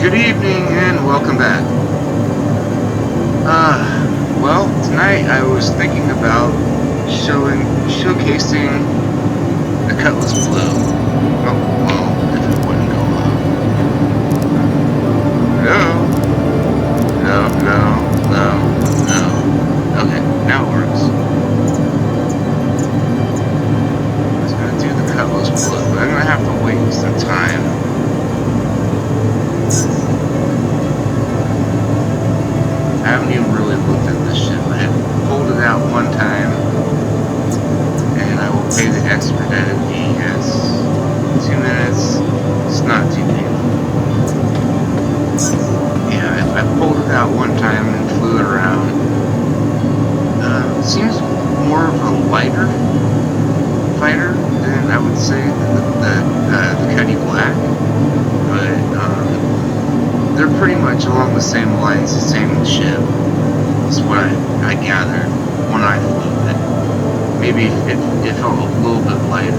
Good evening and welcome back. Well, tonight I was thinking about showcasing the Cutlass Blue. Oh, well, if it wouldn't go off. Hello? Hello, hello, hello, hello. Okay, now it works. I was gonna do the Cutlass Blue, but I'm gonna have to wait some time. I haven't even really looked at this ship. I had pulled it out one time, and I will pay the expedited fee. Yes, 2 minutes. It's not too painful. Yeah, I pulled it out one time and flew it around. It seems more of a lighter fighter than I would say the Cutty Black, but they're pretty much along the same lines, the same ship. That's what I gathered when I flew it. Maybe it felt a little bit lighter, a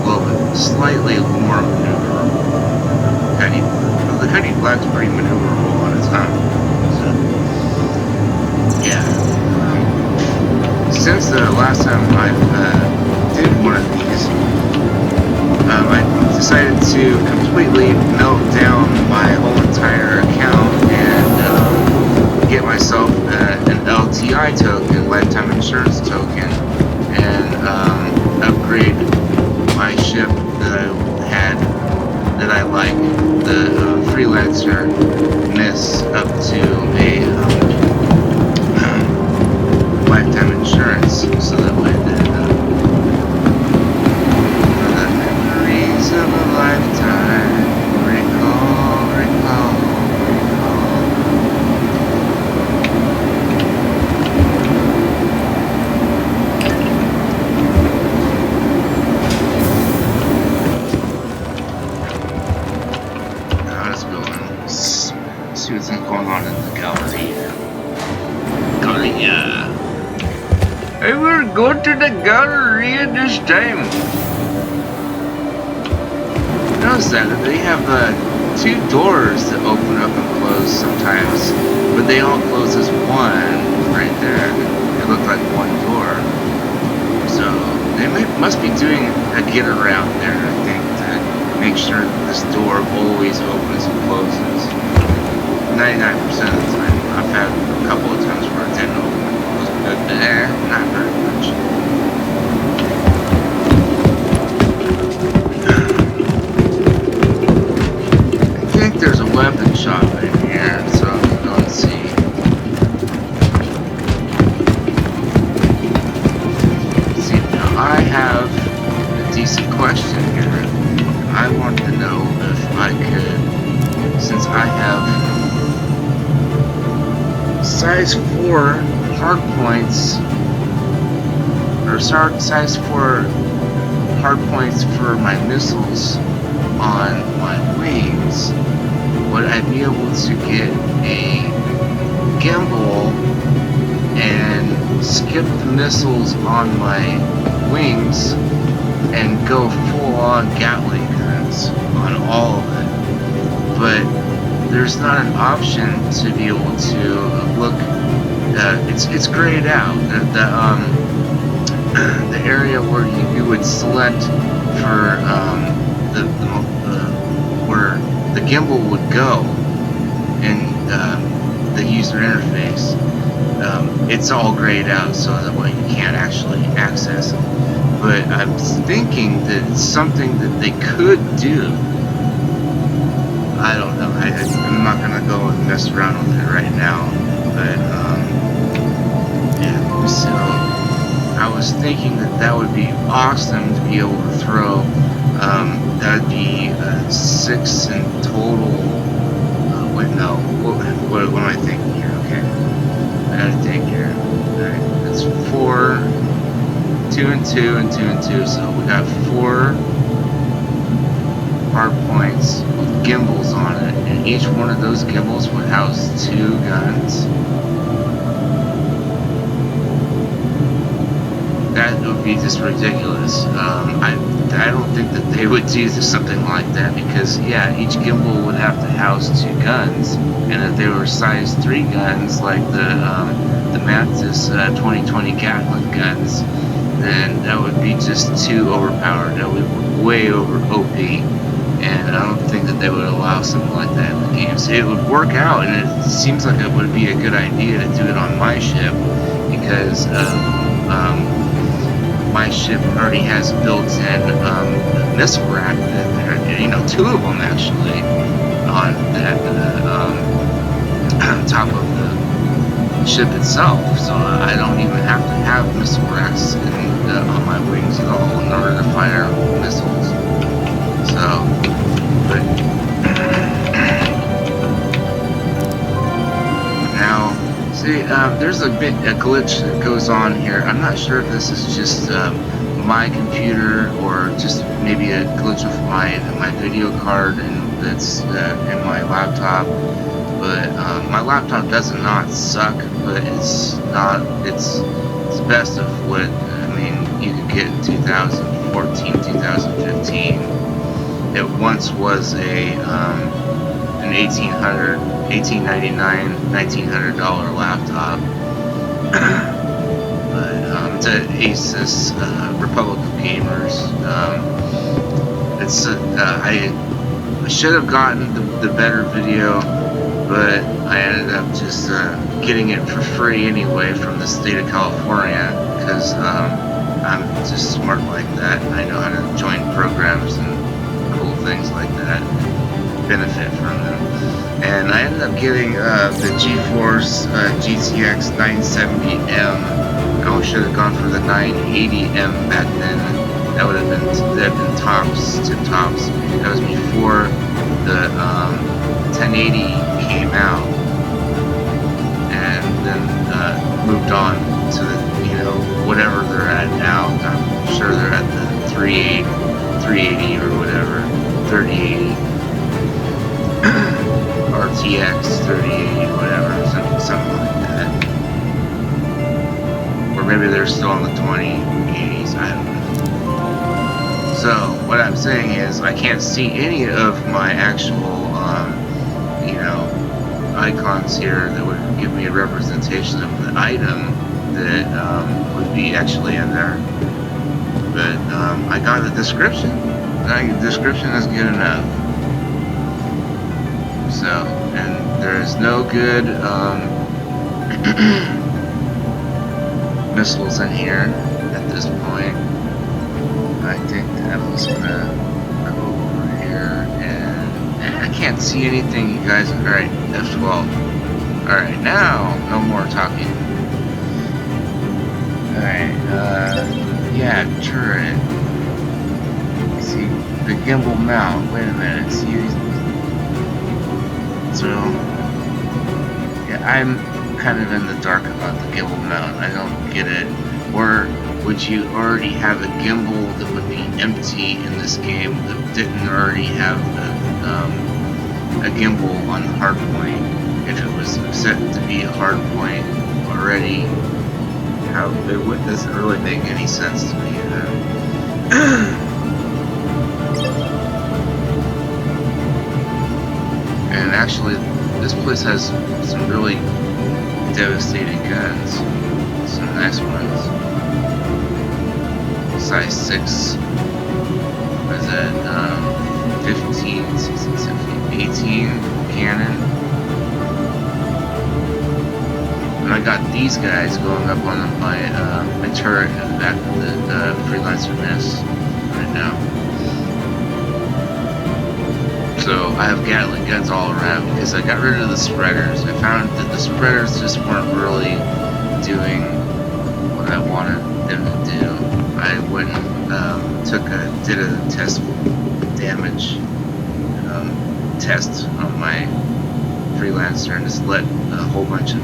little bit, slightly more maneuverable. The Cutty Black's pretty maneuverable on its own. So, yeah. Since the last time I did one of these, I decided to completely melt down my whole entire account and get myself an LTI token, lifetime insurance token, and upgrade my ship that I had, that I like, the Freelancer Miss, up to a lifetime insurance, so that way of a lifetime, recall. Now let's go and see what's going on in the gallery. I will go to the gallery this time. Notice that they have 2 doors that open up and close sometimes, but they all close as one right there. It looked like one door, so they must be doing a get around there, I think, to make sure that this door always opens and closes 99% of the time. I've had a couple of times where it didn't open and close, but not very much. There's a weapon shop in here, so I'm gonna go and see. See, now I have a decent question here. I want to know if I could, since I have size 4 hard points, or size 4 hard points for my missiles on my wings, would I be able to get a gimbal and skip the missiles on my wings and go full-on Gatling guns on all of it? But there's not an option to be able to look. It's grayed out. The area where you would select for where the gimbal would go in the user interface, it's all grayed out, so that way you can't actually access it. But I'm thinking that it's something that they could do. I don't know. I'm not gonna go and mess around with it right now, but yeah. So I was thinking that would be awesome to be able to throw. That'd be 6 in total. Wait, no. What am I thinking here? Okay. I gotta think here. Alright. That's 4, 2 and 2, and 2 and 2. So we got 4 hard points with gimbals on it. And each one of those gimbals would house 2 guns. would be just ridiculous. I don't think that they would do something like that because yeah, each gimbal would have to house 2 guns, and if they were size 3 guns like the Mantis 2020 Gatling guns, then that would be just too overpowered. That would be way over OP, and I don't think that they would allow something like that in the game. So it would work out, and it seems like it would be a good idea to do it on my ship because my ship already has built-in missile rack that, you know, 2 of them actually on that on top of the ship itself, so I don't even have to have missile racks on my wings at all in order to fire missiles. So, but now, see, there's a glitch that goes on here. I'm not sure if this is just my computer or just maybe a glitch of my video card and that's in my laptop. But my laptop does not suck, but it's the best of what I mean you could get in 2014, 2015. It once was an $1899, $1900 laptop. But it's an Asus Republic of Gamers. I should have gotten the better video, but I ended up just getting it for free anyway from the state of California because I'm just smart like that. I know how to join programs and cool things like that, benefit from them. And I ended up getting the GeForce GTX 970M. I should have gone for the 980M back then. That would have been tops to tops. That was before the 1080 came out, and then moved on to the, you know, whatever they're at now. I'm sure they're at the 380 or whatever, 3080, RTX 3080, whatever, something like that. Or maybe they're still on the 2080s. I don't know. So what I'm saying is I can't see any of my actual, you know, icons here that would give me a representation of the item that would be actually in there. But I got a description. I think the description is good enough. So, and there's no good missiles in here at this point. I think I'm just gonna go over here and I can't see anything, you guys. Alright, F12. Alright, now no more talking. Alright, yeah, turret. See, the gimbal mount. Wait a minute. See, so yeah, I'm kind of in the dark about the gimbal mount. I don't get it. Or would you already have a gimbal that would be empty in this game that didn't already have a gimbal on the hard point? If it was set to be a hard point already, how it doesn't really make any sense to me. And actually, this place has some really devastating guns. Some nice ones. Size 6. What is that? 15, 16, 17, 18 cannon. And I got these guys going up on my turret in the back of the freelancer nest right now. So I have Gatling guns all around because I got rid of the spreaders. I found that the spreaders just weren't really doing what I wanted them to do. I went and did a test damage test on my freelancer and just let a whole bunch of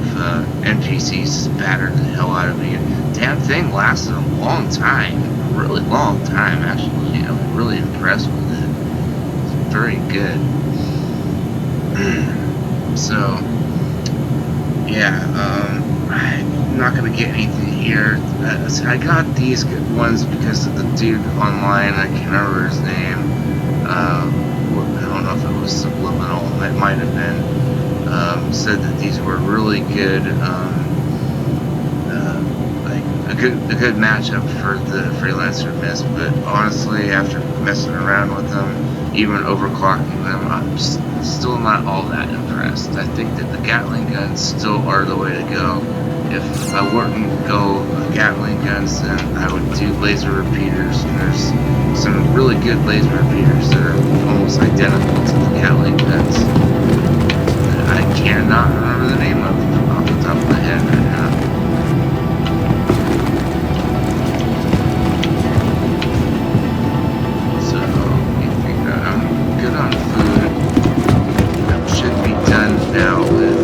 NPCs batter the hell out of me. And damn thing lasted a long time, a really long time actually. I was really impressed with it. It's very good. So yeah, not gonna get anything here. I got these ones because of the dude online. I can't remember his name. I don't know if it was Subliminal. It might have been. Said that these were really good. Like a good matchup for the Freelancer Mist. But honestly, after messing around with them, even overclocking them, I'm still not all that impressed. I think that the Gatling guns still are the way to go. If I wouldn't go Gatling guns, then I would do laser repeaters, and there's some really good laser repeaters that are almost identical to the Gatling guns that I cannot remember the name of off the top of my head right now. So, I think I'm good on food. I should be done now with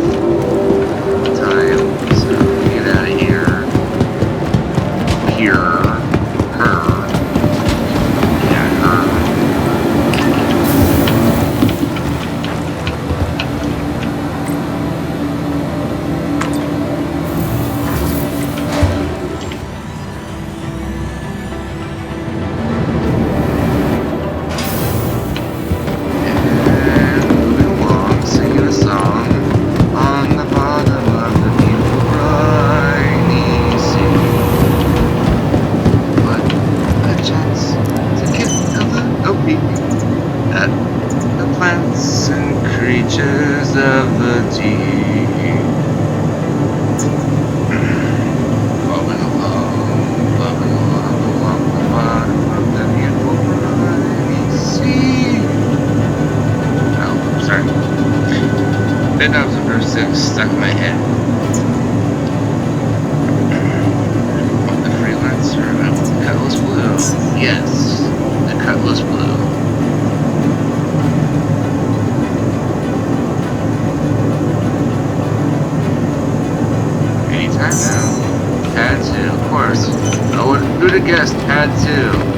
time, so get out of here. Stuck in my head. The Freelancer, I want the Cutlass Blue. Yes, the Cutlass Blue. Anytime now. Pad 2, of course. Oh, who'd have guessed? Pad 2.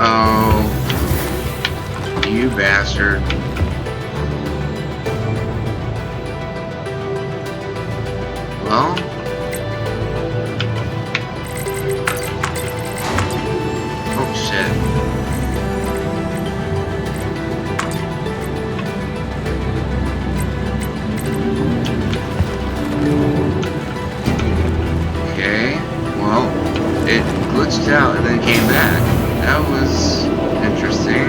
Oh, you bastard. Well, oh shit. Okay, well, it glitched out and then came back. That was interesting.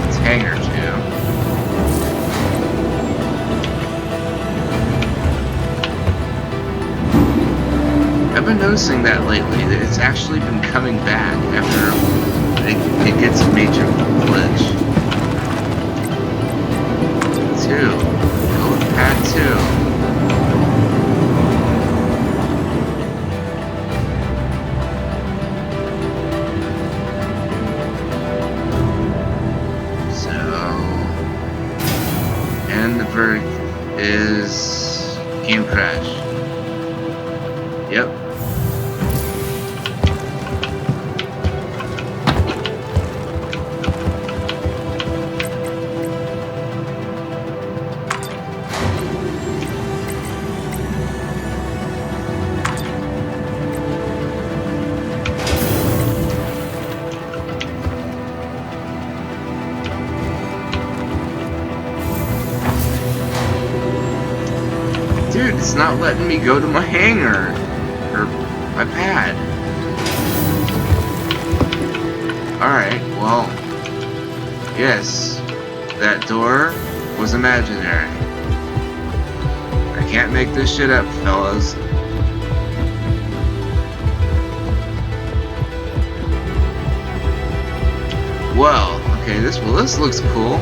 It's hangar 2. I've been noticing that lately, that it's actually been coming back after it gets a major glitch. 2. Go with pad 2. Verdict is game crash. Yep. Dude, it's not letting me go to my hangar, or my pad. Alright, well, yes, that door was imaginary. I can't make this shit up, fellas. Well, okay, this looks cool.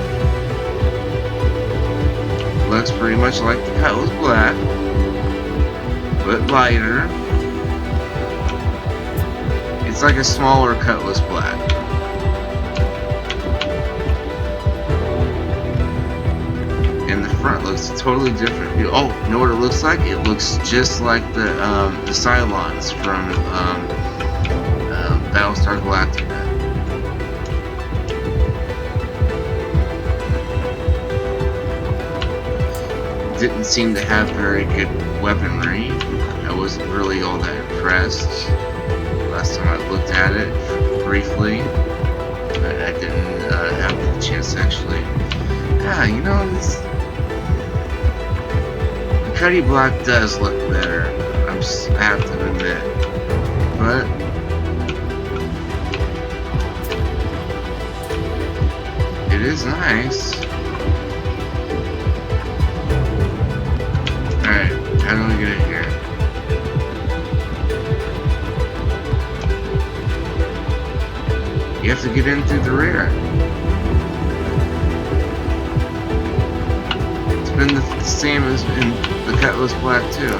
looks pretty much like the Cutlass Black, but lighter. It's like a smaller Cutlass Black. And the front looks totally different. Oh, you know what it looks like? It looks just like the Cylons from Battlestar Galactica. Didn't seem to have very good weaponry. I wasn't really all that impressed. Last time I looked at it briefly, but I didn't have the chance to actually. Yeah, you know, the Cutty Black does look better. I have to admit, but it is nice. Alright, how do we get it here? You have to get in through the rear. It's been the same as in the Cutlass Black too.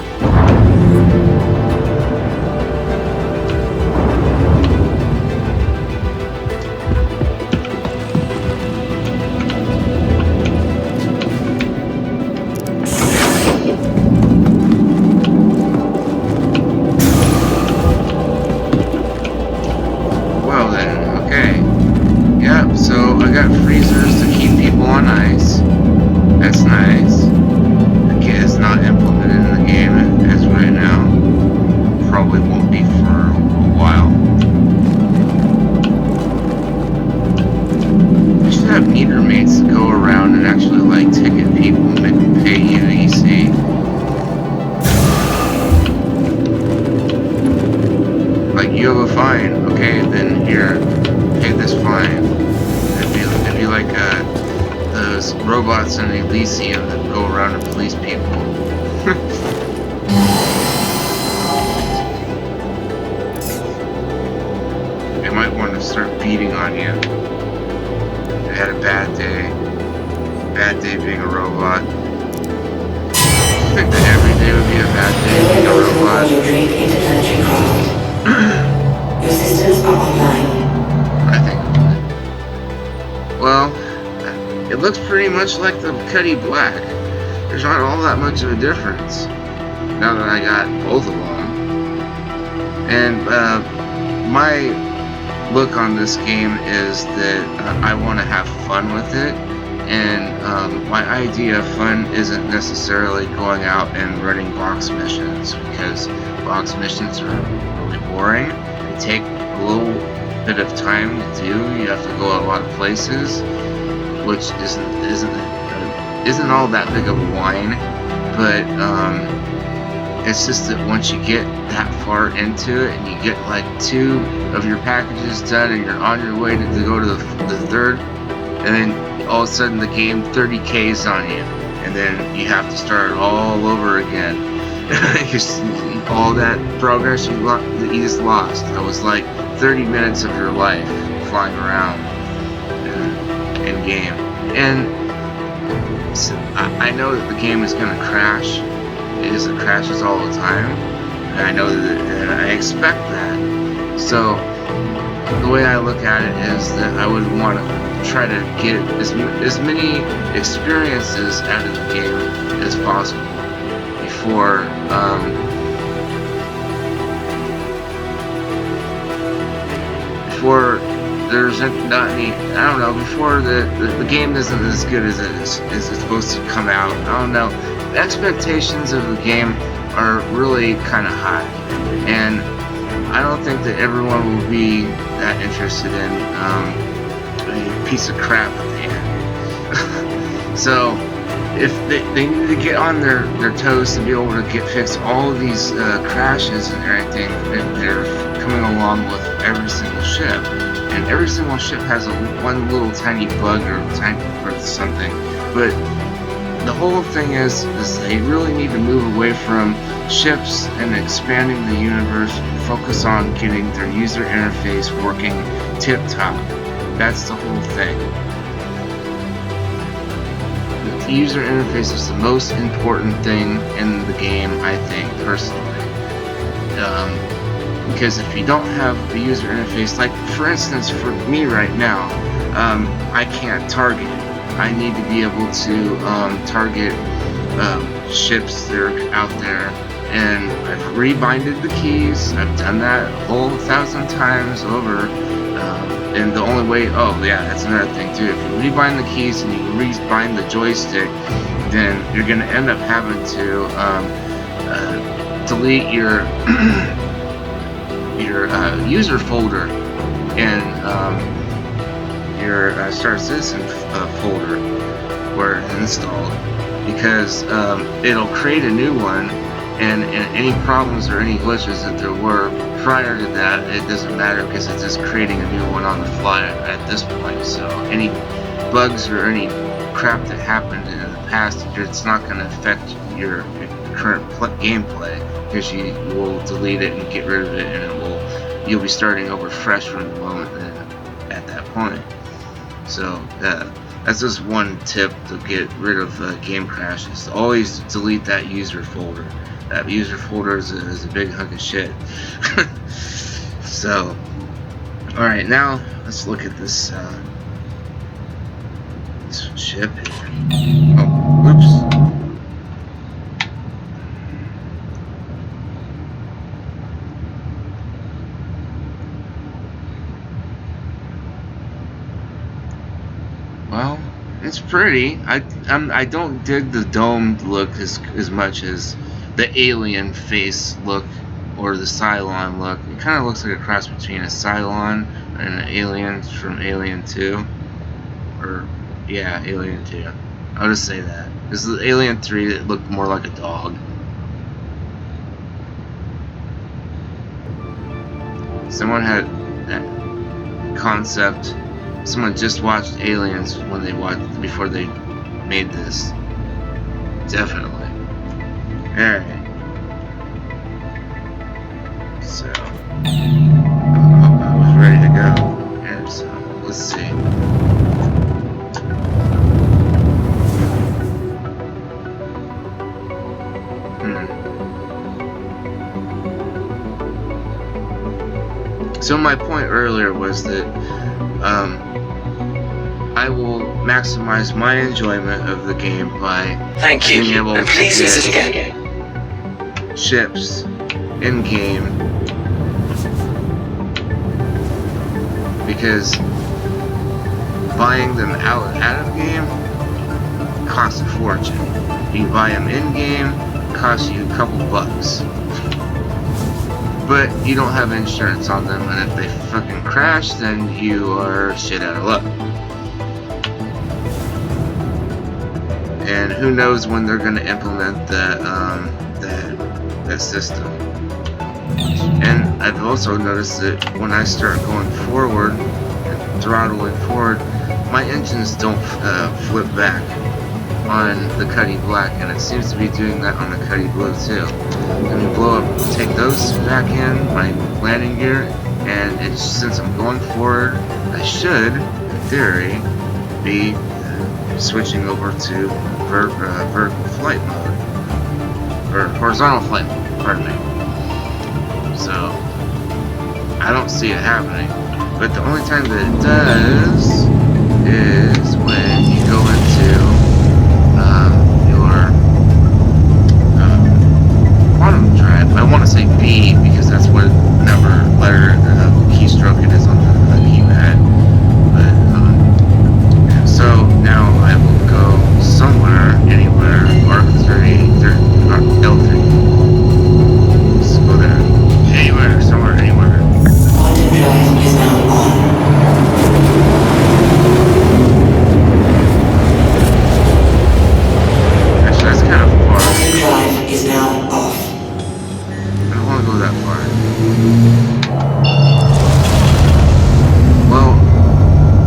Freezers to keep people on ice. That's nice. Again, it's not implemented in the game as right now. Probably won't be for a while. I should have meter mates to go around and actually like ticket people and make them pay you EC. Like, you have a fine, okay, then here, pay this fine. It'd be like those robots in Elysium that go around and police people. They might want to start beating on you. They had a bad day. Bad day being a robot. I think that every day would be a bad day being a robot. Your systems are online. I think. Well, it looks pretty much like the Cutty Black. There's not all that much of a difference now that I got both of them. And my look on this game is that I want to have fun with it. And my idea of fun isn't necessarily going out and running box missions, because box missions are really boring. They take a little bit of time to do. You have to go a lot of places, which isn't all that big of a whine, but it's just that once you get that far into it and you get like 2 of your packages done and you're on your way to go to the third, and then all of a sudden the game 30Ks on you, and then you have to start all over again. All that progress you just lost. That was like 30 minutes of your life flying around in game. And so I know that the game is going to crash. It crashes all the time. And I know that, and I expect that. So the way I look at it is that I would want to try to get as many experiences out of the game as possible before there's not any, I don't know, before the game isn't as good as it's supposed to come out. I don't know. The expectations of the game are really kind of high, and I don't think that everyone will be that interested in a piece of crap at the end. So if they need to get on their toes to be able to fix all of these crashes and everything that they're coming along with every single ship. And every single ship has one little tiny bug or something. But the whole thing is they really need to move away from ships and expanding the universe, focus on getting their user interface working tip-top. That's the whole thing. The user interface is the most important thing in the game, I think, personally. Because if you don't have the user interface, like for instance for me right now, I can't target. I need to be able to target ships that are out there, and I've rebinded the keys. I've done that a whole 1,000 times over, and the only way, oh yeah, that's another thing too, if you rebind the keys and you rebind the joystick, then you're going to end up having to delete your your user folder and your Star Citizen folder where it's installed, because it'll create a new one, and any problems or any glitches that there were prior to that, it doesn't matter because it's just creating a new one on the fly at this point. So any bugs or any crap that happened in the past, it's not going to affect your current gameplay, because you will delete it and get rid of it, and you'll be starting over fresh from the moment at that point. So that's just one tip to get rid of game crashes. Always delete that user folder. That user folder is a big hunk of shit. So, alright, now let's look at this ship here. Oh, whoops. Well, it's pretty. I don't dig the domed look as much as the alien face look or the Cylon look. It kind of looks like a cross between a Cylon and an alien from Alien 2. Or, yeah, Alien 2. I'll just say that. This is Alien 3 that looked more like a dog. Someone had that concept. Someone just watched Aliens before they made this. Definitely. Alright. So, I was ready to go. And so, let's see. So my point earlier was that I will maximize my enjoyment of the game by being able to get ships in game, because buying them out of game costs a fortune. You buy them in game, costs you a couple bucks. But you don't have insurance on them, and if they fucking crash, then you are shit out of luck. And who knows when they're going to implement that system. And I've also noticed that when I start going forward and throttling forward, my engines don't flip back on the Cutty Black, and it seems to be doing that on the Cutty Blue too. Let me take those back in my landing gear, and since I'm going forward, I should, in theory, be switching over to vertical flight mode, or horizontal flight mode, pardon me. So, I don't see it happening, but the only time that it does is when you go into your quantum drive. I want to say B because that's what letter keystroke it is on the keypad. But so now I will go somewhere, anywhere, R3, L3. Let's go there. Anywhere, somewhere, anywhere. Quantum drive is now on. Actually, that's kind of far. Quantum drive is now off. I don't want to go that far. Well,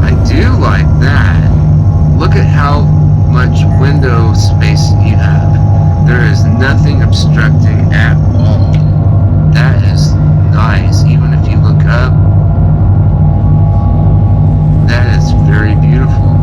I do like that. Look at how much window space you have. There is nothing obstructing at all. That is nice. Even if you look up, that is very beautiful.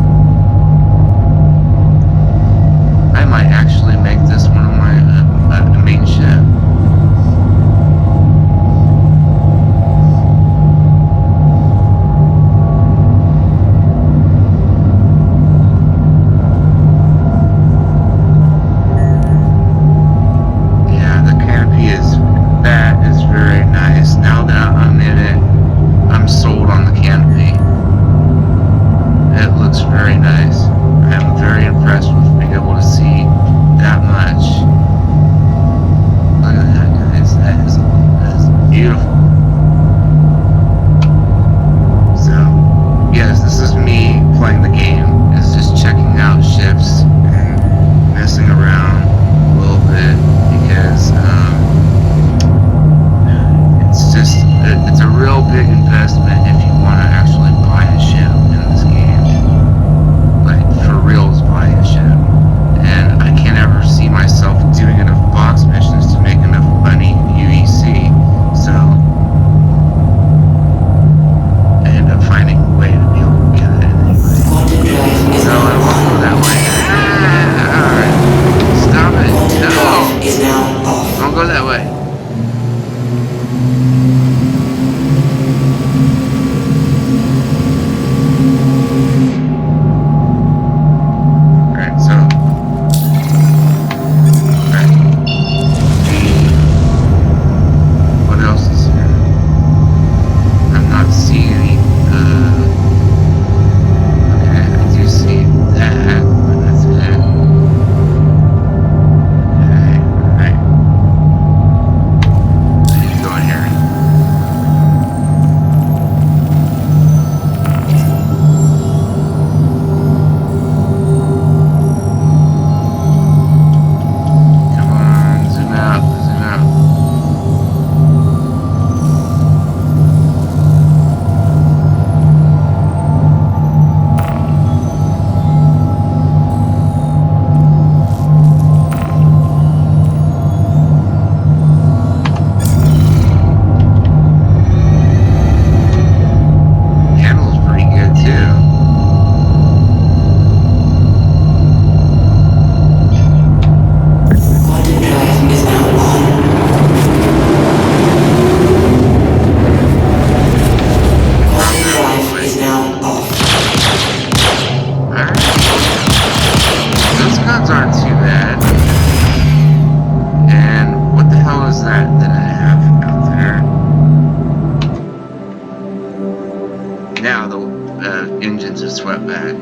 engines are swept back.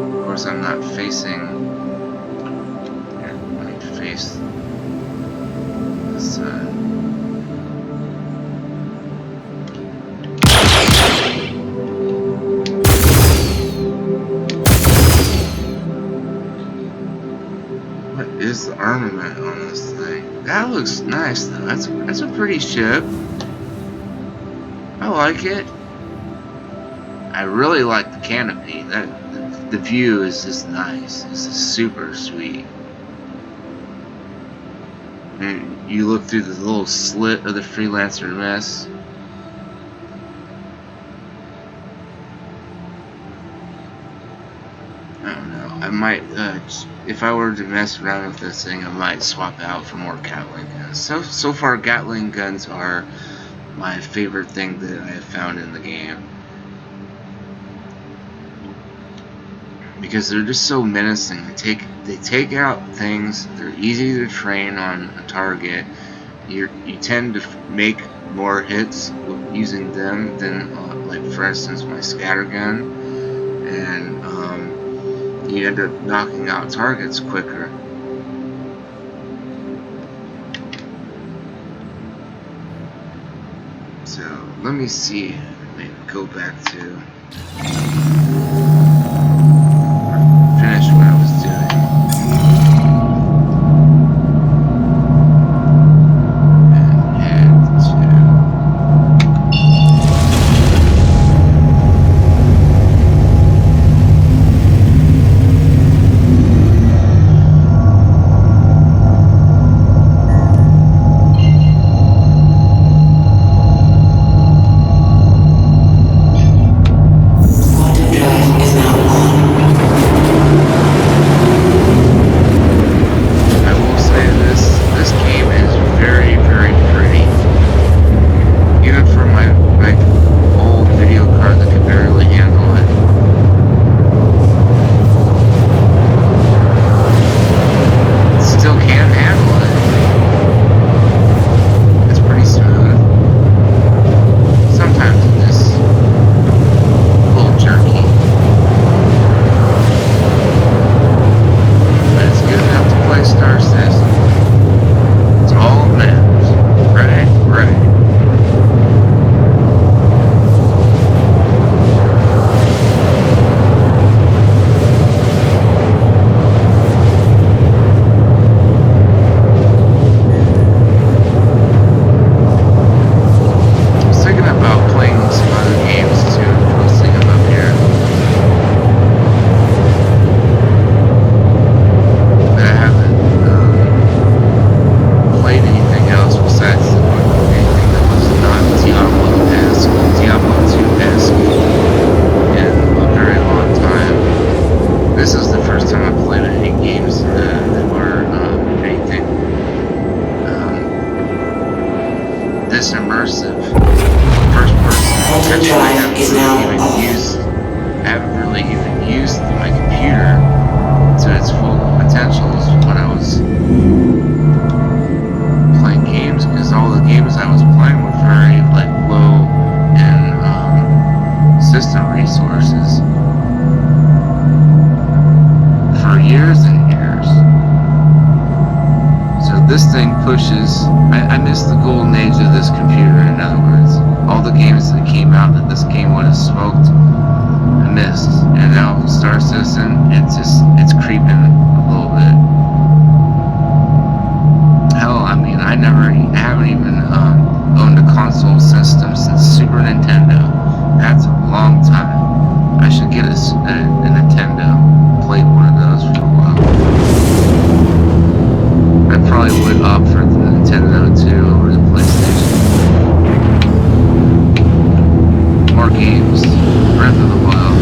Of course, I'm not facing. Here, let me face this side. What is the armament on this thing? That looks nice though. That's a pretty ship. I like it. I really like the canopy. The view is just nice. It's just super sweet. And you look through the little slit of the Freelancer mess. I don't know. I might, if I were to mess around with this thing, I might swap out for more Gatling guns. So far, Gatling guns are my favorite thing that I have found in the game. Because they're just so menacing. They take out things. They're easy to train on a target. You tend to make more hits using them than, like for instance, my scattergun, and you end up knocking out targets quicker. So let me see. Maybe go back to. Finish what I was doing. And head Quantum drive is now on. I will say this game is very, very pretty. Even for my old video card that could barely handle it. It still can handle it. It's pretty smooth. Sometimes it just a little jerky. But it's good enough to play Star Citizen. It's all that matters. Right, right. I was thinking about playing some other games too, posting them up here. But I haven't played anything else besides anything that was not Diablo-esque, Diablo 2-esque in a very long time. This is the first time I've played any games that were anything this immersive. First person. Quantum Actually, drive is now off. haven't really even used my computer to its full potentials when I was playing games, because all the games I was playing were very low in system resources for years and years. So this thing pushes. I miss the golden age of this computer. In other words, all the games that came out that this game would have smoked, I missed. And now Star Citizen, it's creeping a little bit. Hell, I mean, I haven't even owned a console system since Super Nintendo. That's a long time. I should get a Nintendo. Play one of those for a while. I probably would opt for the Nintendo 2 over the PlayStation. More games. Breath of the Wild.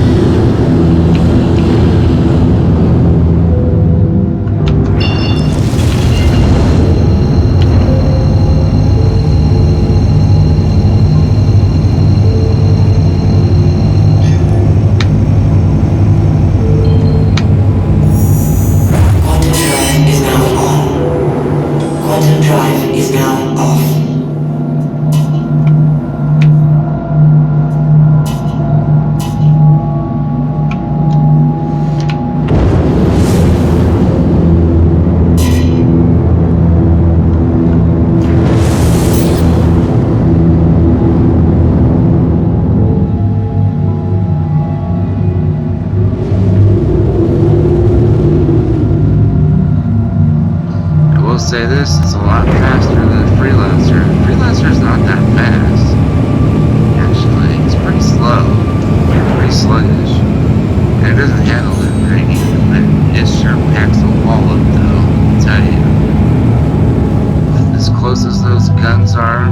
say this, it's a lot faster than Freelancer. Freelancer's not that fast. Actually, it's pretty slow. Pretty sluggish. And it doesn't handle that great either, but it sure packs a wallop though, I'll tell you. As close as those guns are,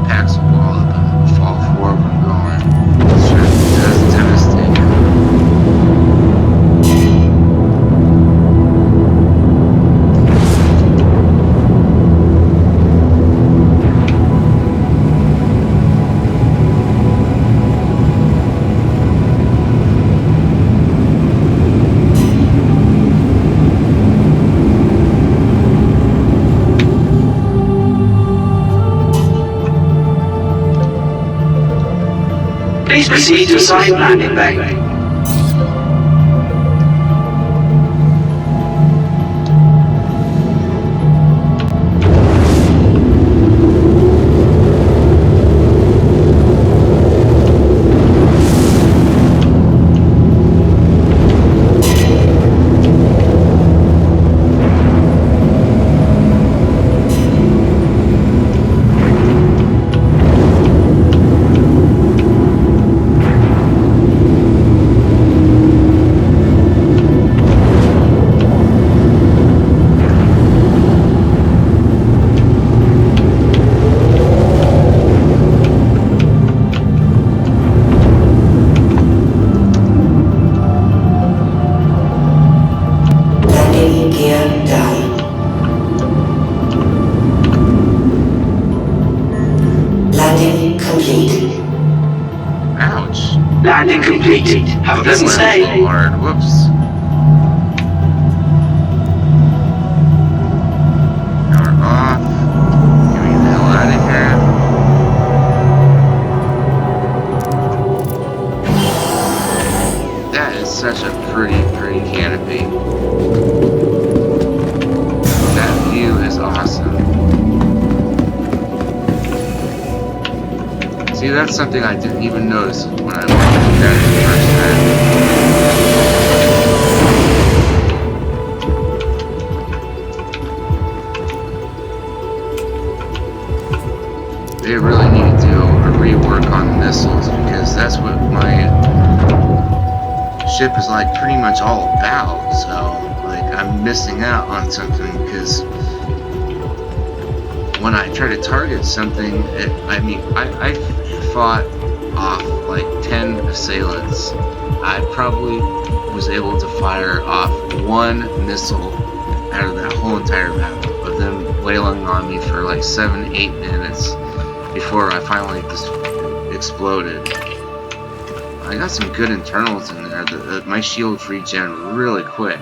packs a wallop and will fall forward going. It sure does devastate. Please proceed to assigned landing bay. Ouch. Landing completed. Have a pleasant stay. Hard. Whoops. Power off. Get me the hell out of here. That is such a pretty canopy. That view is awesome. See, that's something I didn't even notice when I looked at that the first time. They really need to do a rework on missiles because that's what my ship is like pretty much all about. So, like, I'm missing out on something because when I try to target something, I fought off like 10 assailants. I probably was able to fire off one missile out of that whole entire battle, of them wailing on me for like 7-8 minutes before I finally just exploded. I got some good internals in there. My shields regen really quick.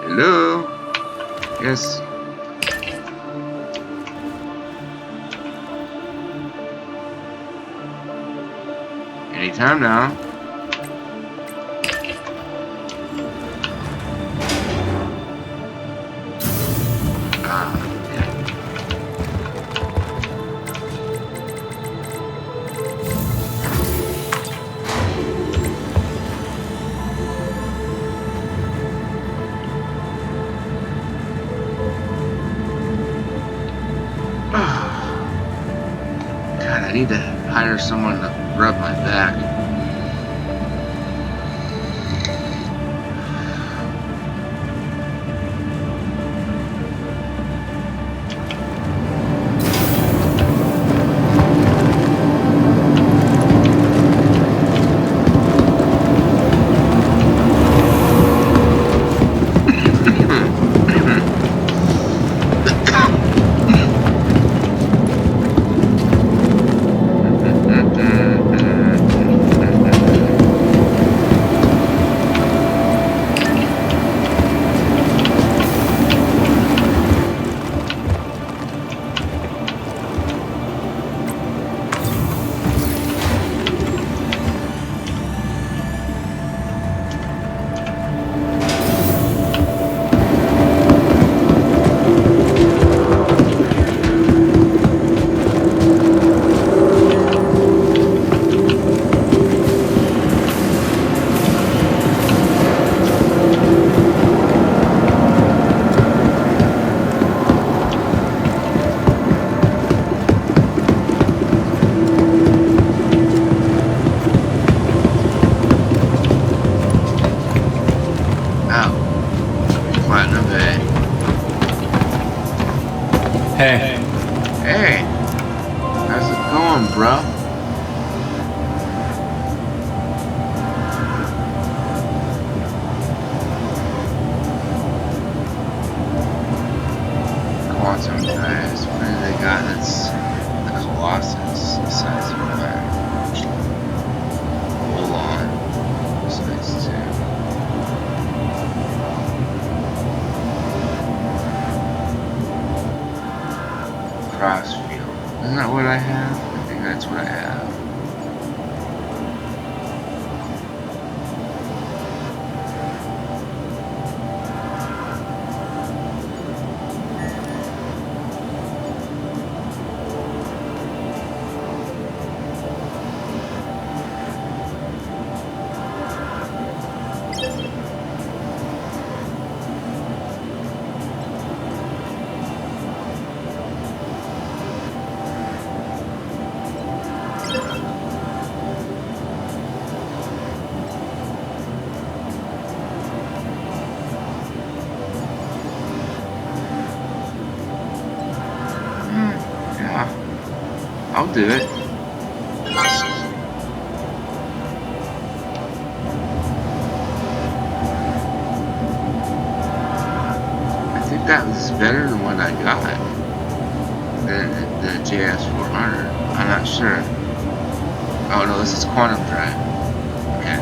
Hello? Yes. Anytime now. God, I need to hire someone to rub my back. Hey. Hey, how's it going, bro? Quantum guys, what do they got? That's the Colossus, the size of one. Hold on, size 2. Crossfield. Isn't that what I have? I think that's what I have. Yeah, I'll do it. I think that was better than what I got. The JS400. I'm not sure. Oh no, this is quantum drive. Okay.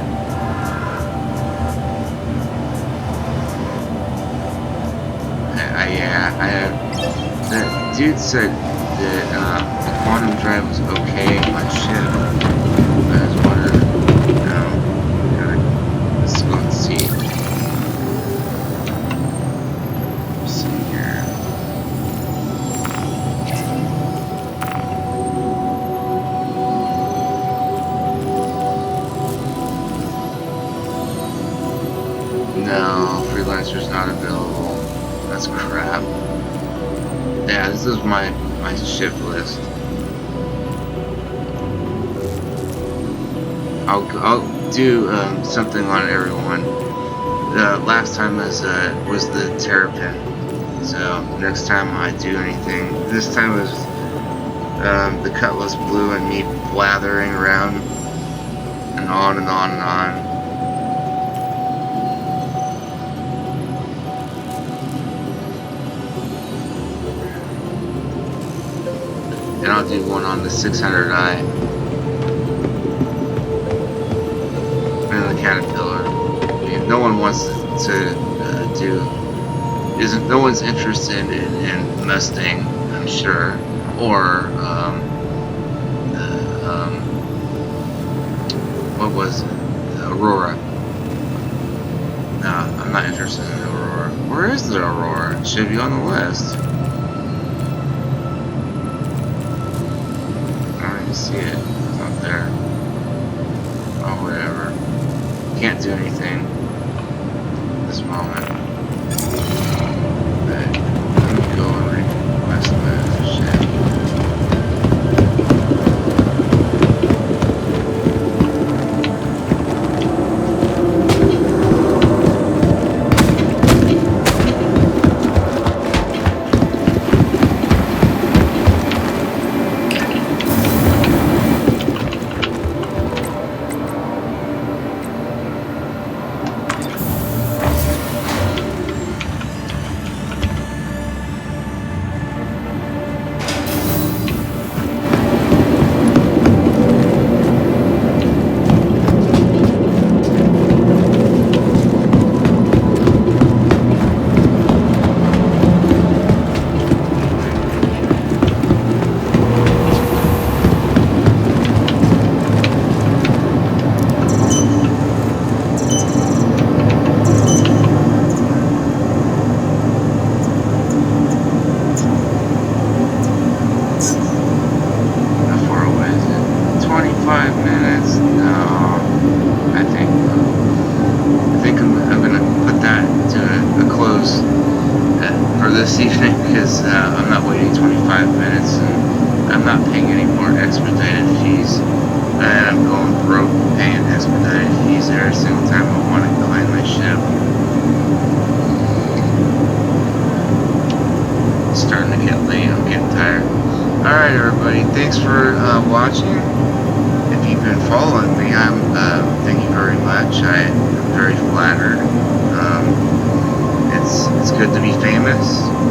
Yeah, I have. The dude said that the quantum drive was okay on my ship. I was wondering, let's go and see. Let's see here. No, freelancer's not available. That's crap. Yeah, this is my ship list. I'll do something on everyone. Last time was the Terrapin. So next time I do anything, this time was the Cutlass Blue and me blathering around and on and on and on. And I'll do one on the 600i and the Caterpillar. I mean, no one wants to no one's interested in Mustang, I'm sure, or what was it? The Aurora. No, I'm not interested in the Aurora. Where is the Aurora? It should be on the list. See it. It's not there. Oh, whatever. Can't do anything at this moment. But let me go and request my shit. This evening because I'm not waiting 25 minutes and I'm not paying any more expedited fees, and I'm going broke paying expedited fees every single time I want to claim my ship. It's starting to getting late. I'm getting tired. Alright, everybody. Thanks for watching. If you've been following me, thank you very much. I'm very flattered. It's good to be famous.